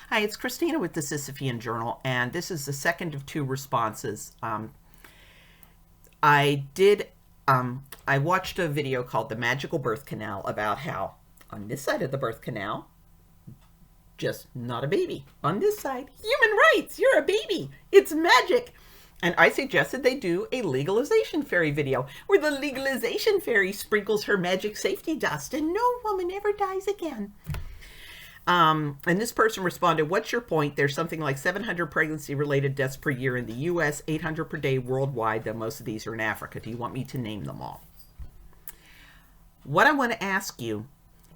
Hi, it's Christina with the Sisyphean Journal, and this is the second of two responses. I did, I watched a video called The Magical Birth Canal about how on this side of the birth canal, just not a baby. On this side, human rights, you're a baby. It's magic. And I suggested they do a Legalization Fairy video where the Legalization Fairy sprinkles her magic safety dust and no woman ever dies again. And this person responded, what's your point? There's something like 700 pregnancy-related deaths per year in the U.S., 800 per day worldwide, though most of these are in Africa. Do you want me to name them all? What I want to ask you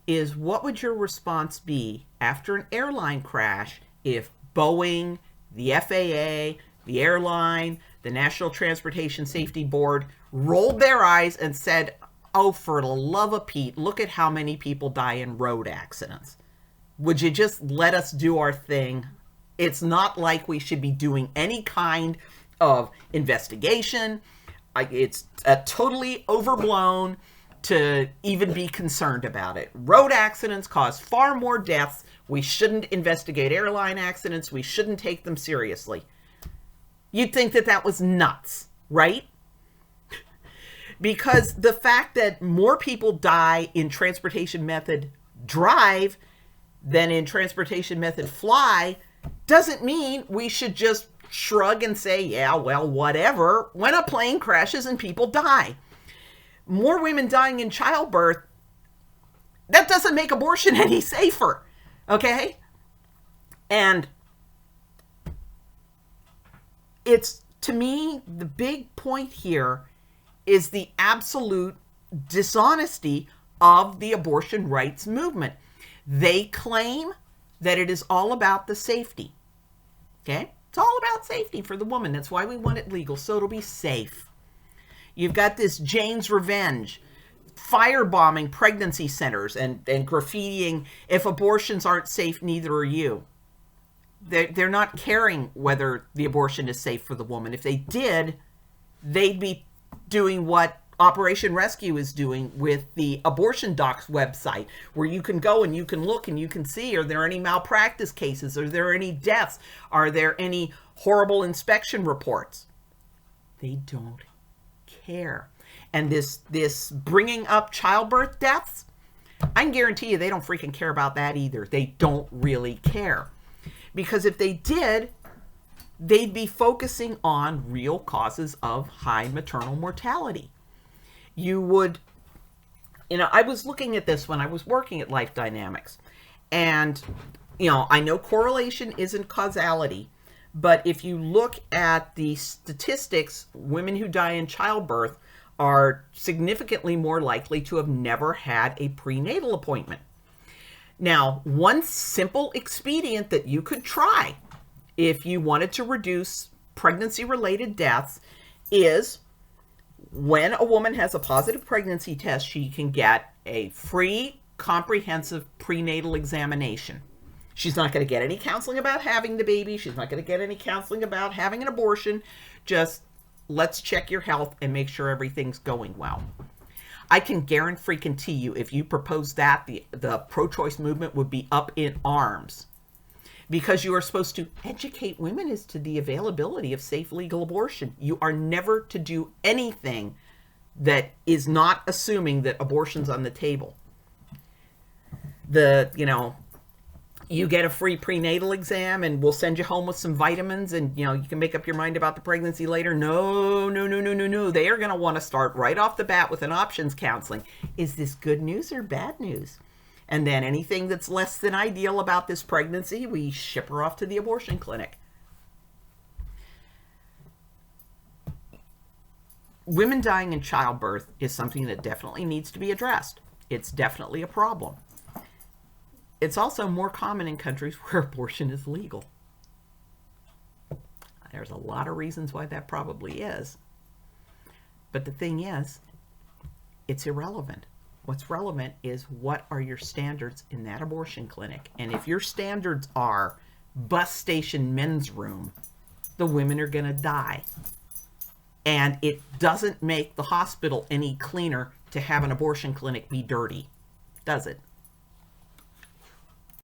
is, what would your response be after an airline crash if Boeing, the FAA, the airline, the National Transportation Safety Board rolled their eyes and said, oh, for the love of Pete, look at how many people die in road accidents? Would you just let us do our thing? It's not like we should be doing any kind of investigation. It's totally overblown to even be concerned about it. Road accidents cause far more deaths. We shouldn't investigate airline accidents. We shouldn't take them seriously. You'd think that that was nuts, right? Because the fact that more people die in transportation method drive than in transportation method fly doesn't mean we should just shrug and say, yeah, well, whatever, when a plane crashes and people die. More women dying in childbirth, that doesn't make abortion any safer, okay? And it's, to me, the big point here is the absolute dishonesty of the abortion rights movement. They claim that it is all about the safety, okay? It's all about safety for the woman. That's why we want it legal, so it'll be safe. You've got this Jane's Revenge, firebombing pregnancy centers and graffitiing, if abortions aren't safe, neither are you. They're not caring whether the abortion is safe for the woman. If they did, they'd be doing what Operation Rescue is doing with the Abortion Docs website, where you can go and you can look and you can see, are there any malpractice cases? Are there any deaths? Are there any horrible inspection reports? They don't care. And this bringing up childbirth deaths, I can guarantee you they don't freaking care about that either. They don't really care. Because if they did, they'd be focusing on real causes of high maternal mortality. You would, I was looking at this when I was working at Life Dynamics. And, I know correlation isn't causality, but if you look at the statistics, women who die in childbirth are significantly more likely to have never had a prenatal appointment. Now, one simple expedient that you could try if you wanted to reduce pregnancy-related deaths is, when a woman has a positive pregnancy test, she can get a free, comprehensive prenatal examination. She's not going to get any counseling about having the baby. She's not going to get any counseling about having an abortion. Just, let's check your health and make sure everything's going well. I can guarantee you, if you propose that, the pro-choice movement would be up in arms. Because you are supposed to educate women as to the availability of safe legal abortion. You are never to do anything that is not assuming that abortion's on the table. You get a free prenatal exam and we'll send you home with some vitamins and, you can make up your mind about the pregnancy later. No. They are going to want to start right off the bat with an options counseling. Is this good news or bad news? And then anything that's less than ideal about this pregnancy, we ship her off to the abortion clinic. Women dying in childbirth is something that definitely needs to be addressed. It's definitely a problem. It's also more common in countries where abortion is legal. There's a lot of reasons why that probably is. But the thing is, it's irrelevant. What's relevant is, what are your standards in that abortion clinic? And if your standards are bus station men's room, the women are going to die. And it doesn't make the hospital any cleaner to have an abortion clinic be dirty, does it?